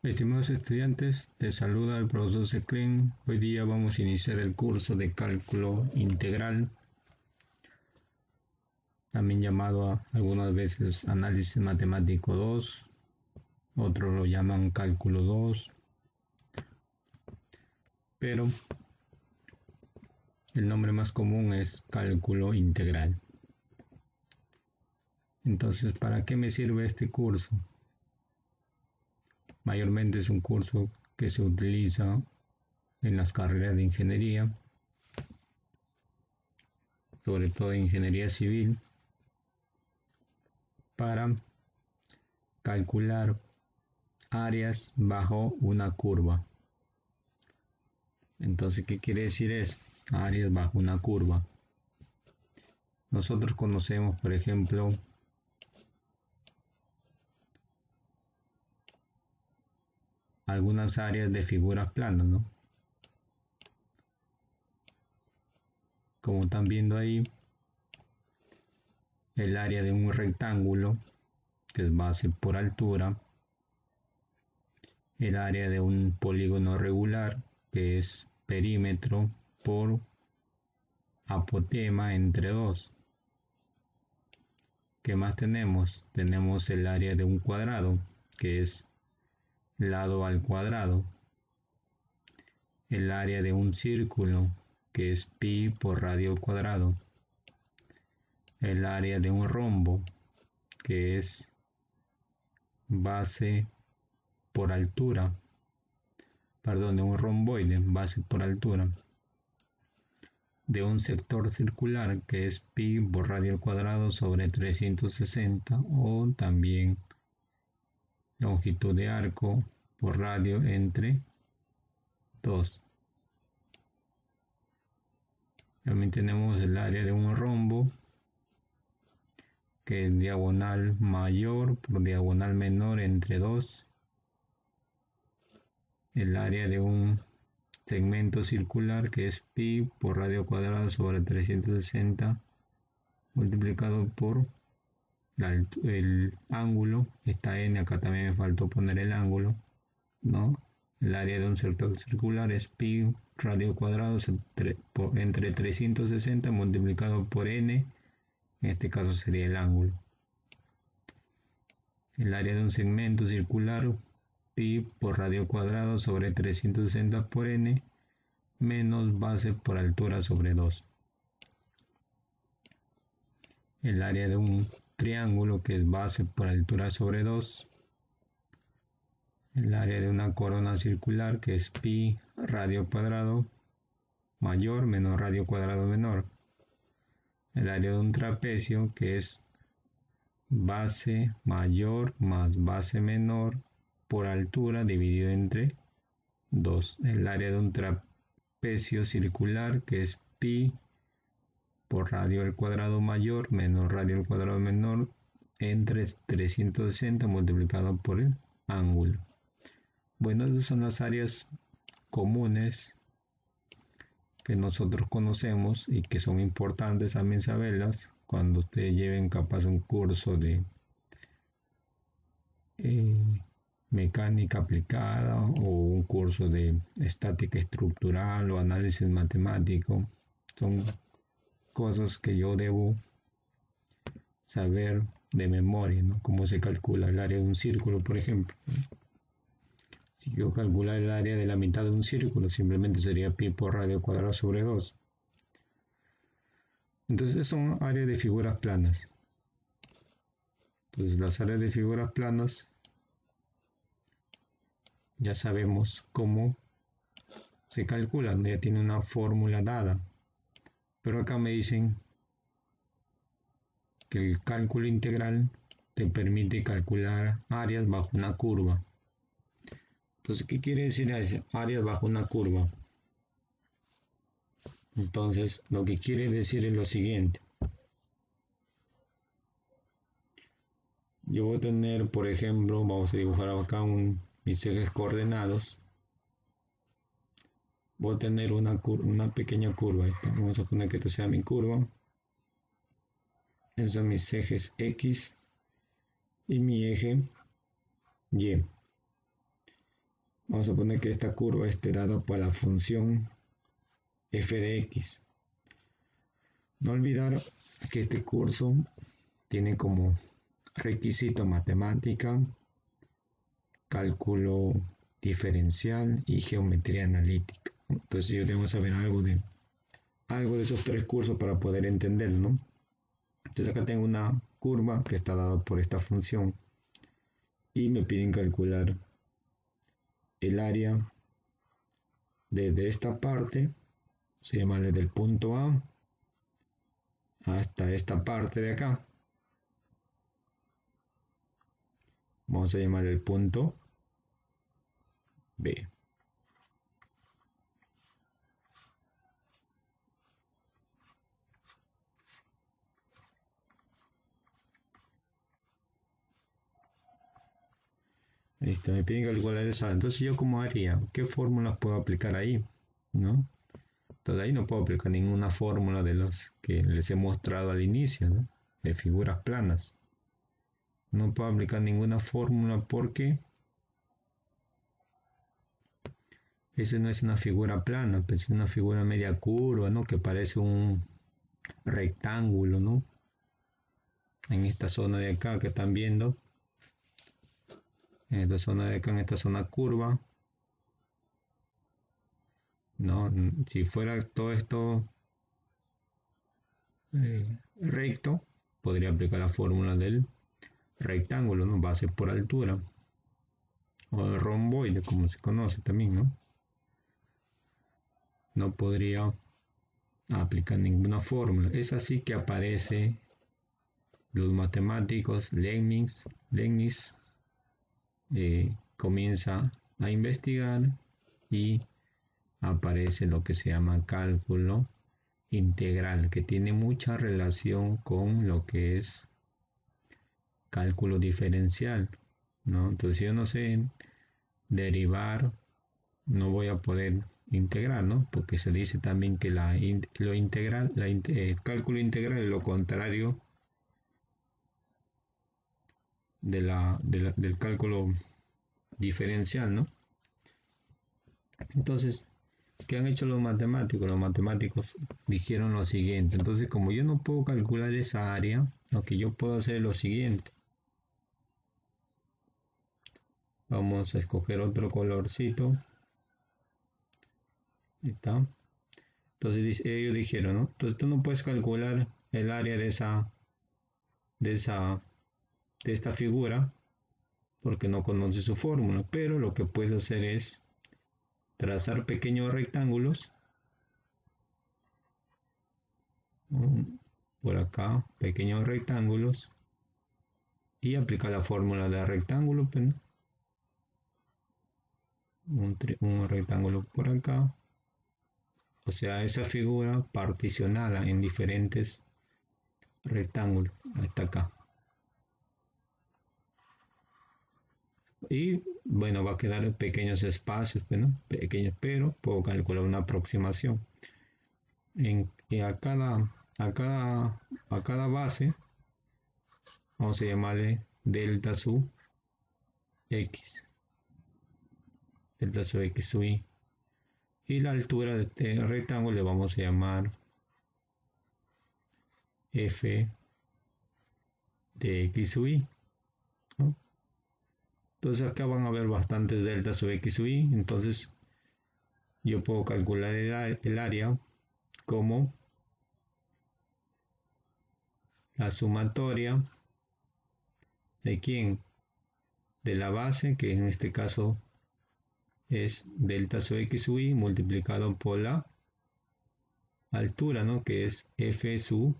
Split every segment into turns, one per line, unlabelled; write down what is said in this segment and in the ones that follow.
Estimados estudiantes, te saluda el profesor Seclen. Hoy día vamos a iniciar el curso de cálculo integral, también llamado algunas veces análisis matemático 2, otros lo llaman cálculo 2, pero el nombre más común es cálculo integral. Entonces, ¿para qué me sirve este curso? Mayormente es un curso que se utiliza en las carreras de ingeniería, sobre todo ingeniería civil, para calcular áreas bajo una curva. Entonces, ¿qué quiere decir eso? Áreas bajo una curva. Nosotros conocemos, por ejemplo, algunas áreas de figuras planas, ¿no? Como están viendo ahí, el área de un rectángulo, que es base por altura, el área de un polígono regular, que es perímetro por apotema entre 2. ¿Qué más tenemos? Tenemos el área de un cuadrado, que es lado al cuadrado. El área de un círculo, que es pi por radio al cuadrado. El área de un rombo, que es base por altura. Perdón, de un romboide, base por altura. De un sector circular, que es pi por radio al cuadrado sobre 360, o también longitud de arco por radio entre 2. También tenemos el área de un rombo, que es diagonal mayor por diagonal menor entre 2. El área de un segmento circular, que es pi por radio cuadrado sobre 360 multiplicado por el ángulo. Está n, acá también me faltó poner el ángulo, ¿no? El área de un sector circular es pi radio cuadrado entre 360 multiplicado por n, en este caso sería el ángulo. El área de un segmento circular, pi por radio cuadrado sobre 360 por n, menos base por altura sobre 2. El área de un triángulo, que es base por altura sobre 2. El área de una corona circular, que es pi radio cuadrado mayor menos radio cuadrado menor. El área de un trapecio, que es base mayor más base menor por altura dividido entre 2. El área de un trapecio circular, que es pi por radio al cuadrado mayor menos radio al cuadrado menor entre 360 multiplicado por el ángulo. Bueno, esas son las áreas comunes que nosotros conocemos y que son importantes también saberlas cuando ustedes lleven capaz un curso de mecánica aplicada o un curso de estática estructural o análisis matemático. Son cosas que yo debo saber de memoria, ¿no? Cómo se calcula el área de un círculo, por ejemplo. Si quiero calcular el área de la mitad de un círculo, simplemente sería pi por radio cuadrado sobre 2. Entonces son áreas de figuras planas. Entonces las áreas de figuras planas ya sabemos cómo se calculan, ya tiene una fórmula dada. Pero acá me dicen que el cálculo integral te permite calcular áreas bajo una curva. Entonces, ¿qué quiere decir eso? Áreas bajo una curva. Entonces, lo que quiere decir es lo siguiente. Yo voy a tener, por ejemplo, vamos a dibujar acá mis ejes coordenados. Voy a tener una pequeña curva. Vamos a poner que esta sea mi curva. Esos son mis ejes X y mi eje Y. Vamos a poner que esta curva esté dada por la función f de x. No olvidar que este curso tiene como requisito matemática, cálculo diferencial y geometría analítica. Entonces yo debo saber algo de esos tres cursos para poder entenderlo, ¿no? Entonces acá tengo una curva que está dada por esta función y me piden calcular el área desde esta parte, se llama desde el punto A hasta esta parte de acá. Vamos a llamar el punto B. Listo, me piden calcular esa. Entonces, ¿yo cómo haría? ¿Qué fórmulas puedo aplicar ahí? ¿No? Entonces, ahí no puedo aplicar ninguna fórmula de las que les he mostrado al inicio, ¿no? De figuras planas. No puedo aplicar ninguna fórmula porque esa no es una figura plana, pues es una figura media curva, ¿no? Que parece un rectángulo, ¿no? En esta zona de acá que están viendo. En esta zona de acá, en esta zona curva. No, si fuera todo esto recto, podría aplicar la fórmula del rectángulo, ¿no? Base por altura. O el romboide, como se conoce también, ¿no? No podría aplicar ninguna fórmula. Es así que aparece los matemáticos Leibniz comienza a investigar y aparece lo que se llama cálculo integral, que tiene mucha relación con lo que es cálculo diferencial, ¿no? Entonces, si yo no sé derivar, no voy a poder integrar, ¿no? Porque se dice también que el cálculo integral es lo contrario del cálculo diferencial, ¿no? Entonces, ¿qué han hecho los matemáticos? Los matemáticos dijeron lo siguiente. Entonces, como yo no puedo calcular esa área, lo que yo puedo hacer es lo siguiente. Vamos a escoger otro colorcito. Ahí está. Entonces ellos dijeron, ¿no? Entonces tú no puedes calcular el área de esta figura porque no conoces su fórmula, pero lo que puedes hacer es trazar pequeños rectángulos, por acá, pequeños rectángulos, y aplicar la fórmula de rectángulo, pues, un rectángulo por acá, o sea, esa figura particionada en diferentes rectángulos, hasta acá. Y bueno, va a quedar pequeños espacios, ¿no? Pequeños, pero puedo calcular una aproximación. A cada base vamos a llamarle delta sub x. Delta sub x sub y. Y la altura de este rectángulo le vamos a llamar f de x sub y, ¿no? Entonces acá van a haber bastantes delta sub x sub y, entonces yo puedo calcular el área como la sumatoria de quién, de la base, que en este caso es delta sub x sub y multiplicado por la altura, ¿no? Que es f sub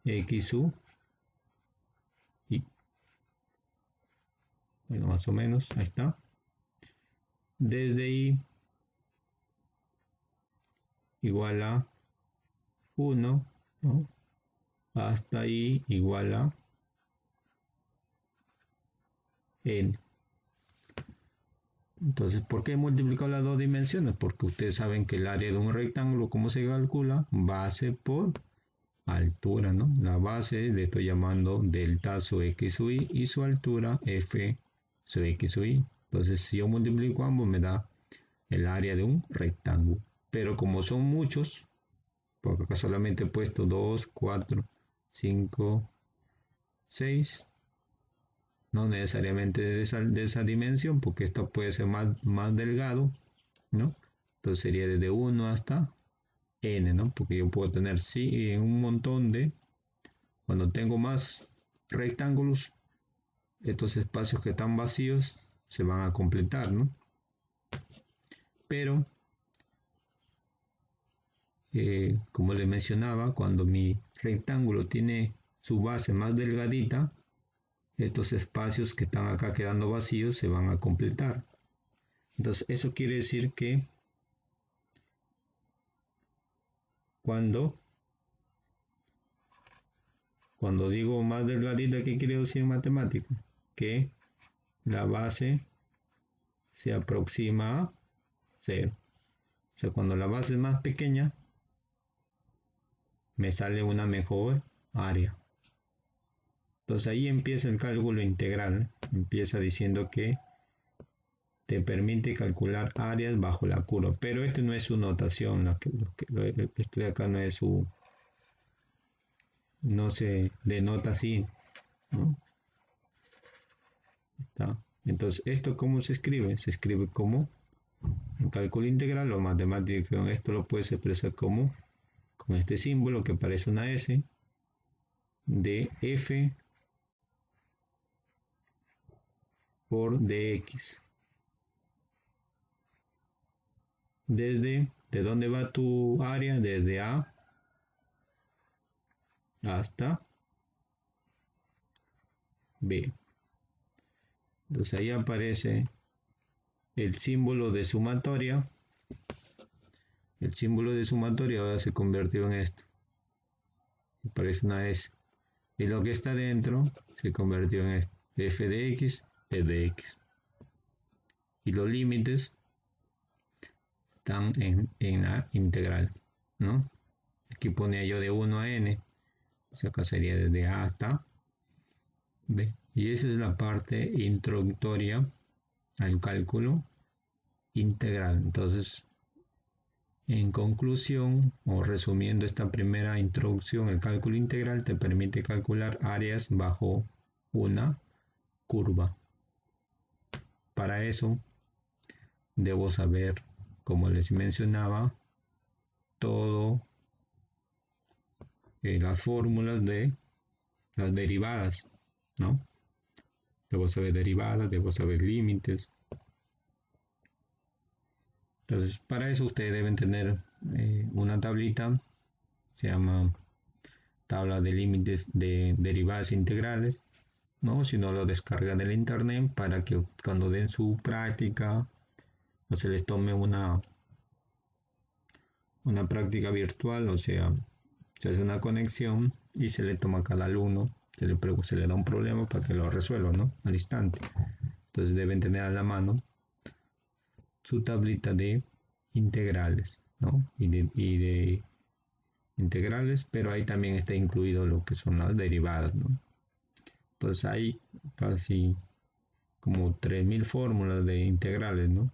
x sub y. Bueno, más o menos, ahí está. Desde y igual a 1, ¿no? Hasta y igual a n. Entonces, ¿por qué he multiplicado las dos dimensiones? Porque ustedes saben que el área de un rectángulo, ¿cómo se calcula? Base por altura, ¿no? La base le estoy llamando delta sub x sub y su altura f sub x sub y. Entonces, si yo multiplico ambos, me da el área de un rectángulo. Pero como son muchos, porque acá solamente he puesto 2, 4, 5, 6, no necesariamente de esa dimensión, porque esto puede ser más delgado, ¿no? Entonces sería desde 1 hasta n, ¿no? Porque yo puedo tener, sí, en un montón de, cuando tengo más rectángulos, estos espacios que están vacíos se van a completar, ¿no? Pero, como les mencionaba, cuando mi rectángulo tiene su base más delgadita, estos espacios que están acá quedando vacíos se van a completar. Entonces, eso quiere decir que cuando digo más delgadita, ¿qué quiere decir en matemática? Que la base se aproxima a 0. O sea, cuando la base es más pequeña, me sale una mejor área. Entonces ahí empieza el cálculo integral. Empieza diciendo que te permite calcular áreas bajo la curva. Pero este no es su notación. Esto de acá no es su... No se denota así, ¿no? ¿Está? Entonces, ¿esto cómo se escribe? Se escribe como un cálculo integral o matemático. Esto lo puedes expresar como con este símbolo que parece una S de f por dx. ¿De dónde va tu área? Desde A hasta B. Entonces ahí aparece el símbolo de sumatoria. El símbolo de sumatoria ahora se convirtió en esto. Aparece una S. Y lo que está dentro se convirtió en esto. F de x, P de x. Y los límites están en la integral, ¿no? Aquí ponía yo de 1 a n. O sea, acá sería desde A hasta B. Y esa es la parte introductoria al cálculo integral. Entonces, en conclusión, o resumiendo esta primera introducción, el cálculo integral te permite calcular áreas bajo una curva. Para eso, debo saber, como les mencionaba, todo las fórmulas de las derivadas, ¿no? Debo saber derivadas, debo saber límites. Entonces, para eso ustedes deben tener una tablita, se llama tabla de límites de derivadas integrales, ¿no? Si no, lo descargan del internet para que cuando den su práctica o se les tome una práctica virtual, o sea, se hace una conexión y se le toma a cada alumno, se le da un problema para que lo resuelva, ¿no? Al instante. Entonces deben tener a la mano su tablita de integrales, ¿no? Y de integrales, pero ahí también está incluido lo que son las derivadas, ¿no? Entonces hay casi como 3000 fórmulas de integrales, ¿no?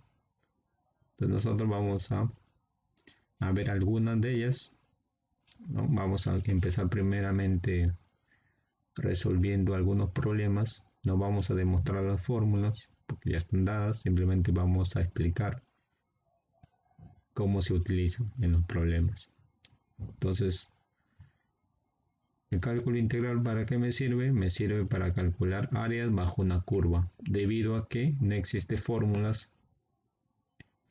Entonces nosotros vamos a ver algunas de ellas, ¿no? Vamos a empezar primeramente resolviendo algunos problemas. No vamos a demostrar las fórmulas porque ya están dadas, simplemente vamos a explicar cómo se utilizan en los problemas. Entonces, el cálculo integral, ¿para qué me sirve? Me sirve para calcular áreas bajo una curva, debido a que no existen fórmulas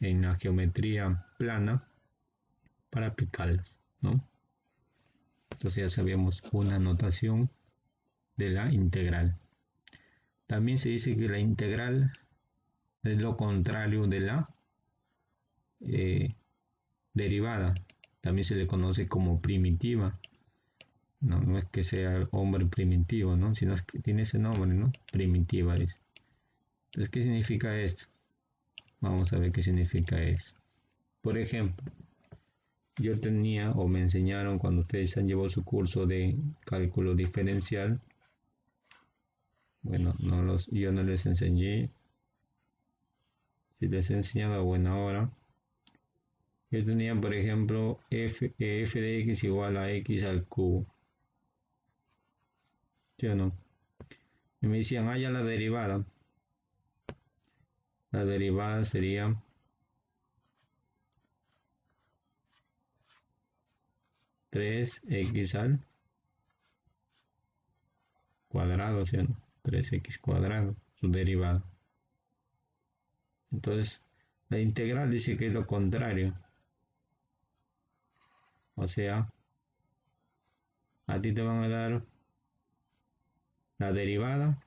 en la geometría plana para aplicarlas, ¿no? Entonces ya sabemos una notación de la integral. También se dice que la integral es lo contrario de la derivada. También se le conoce como primitiva. No es que sea hombre primitivo, ¿no? Sino es que tiene ese nombre, ¿no? Primitiva es. Entonces, ¿qué significa esto? Vamos a ver qué significa eso. Por ejemplo, yo tenía o me enseñaron cuando ustedes han llevado su curso de cálculo diferencial. Bueno, yo no les enseñé Si les he enseñado a buena hora. Yo tenía, por ejemplo, f de x igual a x al cubo. ¿Sí o no? Y me decían, haya la derivada. La derivada sería 3x al cuadrado, ¿sí o no? 3x cuadrado, su derivada. Entonces, la integral dice que es lo contrario. O sea, a ti te van a dar la derivada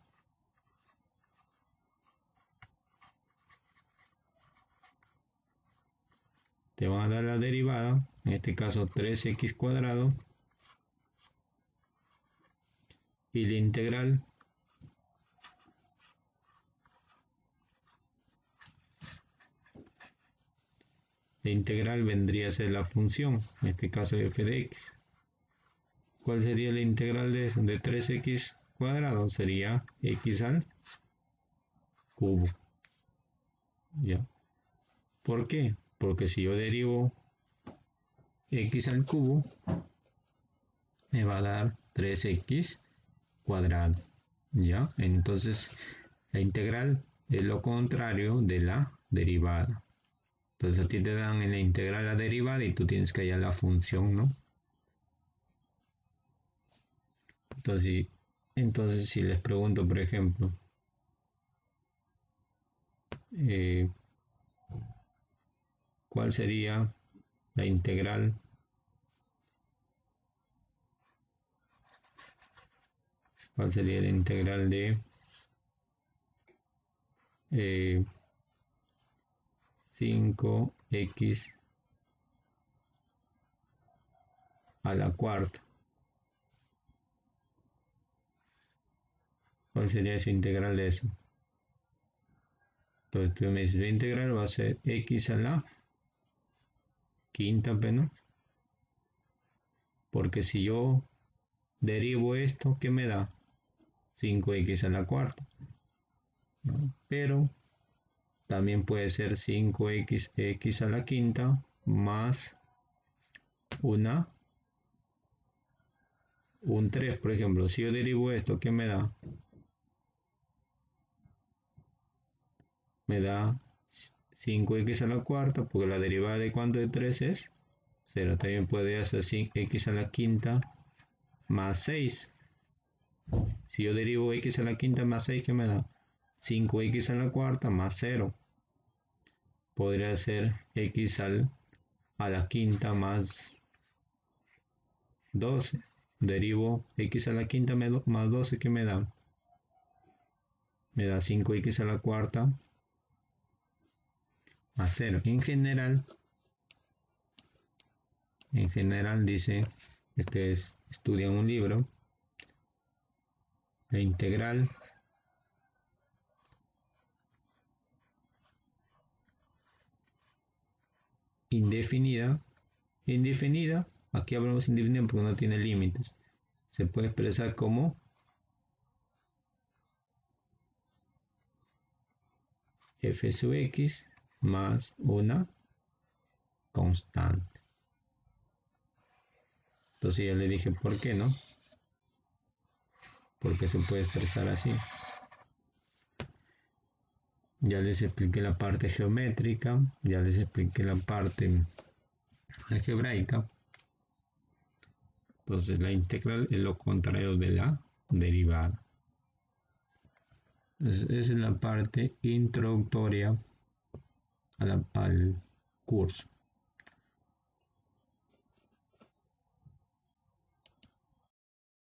en este caso 3x cuadrado, y la integral vendría a ser la función, en este caso f de x. ¿Cuál sería la integral de 3x cuadrado? Sería x al cubo. ¿Ya? ¿Por qué? Porque si yo derivo x al cubo, me va a dar 3x cuadrado. ¿Ya? Entonces, la integral es lo contrario de la derivada. Entonces, a ti te dan en la integral la derivada y tú tienes que hallar la función, ¿no? Entonces si les pregunto, por ejemplo, ¿cuál sería la integral de 5x a la cuarta? ¿Cuál sería esa integral de eso? Entonces tú me dices, la integral va a ser x a la quinta, ¿no? Porque si yo derivo esto, ¿qué me da? 5x a la cuarta, ¿no? Pero también puede ser 5x a la quinta más un 3, por ejemplo. Si yo derivo esto, ¿qué me da? Me da 5x a la cuarta, porque la derivada de cuánto de 3 es 0. También puede ser 5x a la quinta más 6. Si yo derivo x a la quinta más 6, ¿qué me da? 5x a la cuarta más 0. Podría ser x a la quinta más 12. Derivo x a la quinta más 12, ¿qué me da? Me da 5x a la cuarta más 0. En general dice, estudia en un libro, la integral indefinida, aquí hablamos indefinida porque no tiene límites, se puede expresar como f sub x más una constante. Entonces ya le dije por qué, ¿no? Porque se puede expresar así. Ya les expliqué la parte geométrica, ya les expliqué la parte algebraica. Entonces la integral es lo contrario de la derivada. Entonces, esa es la parte introductoria al curso.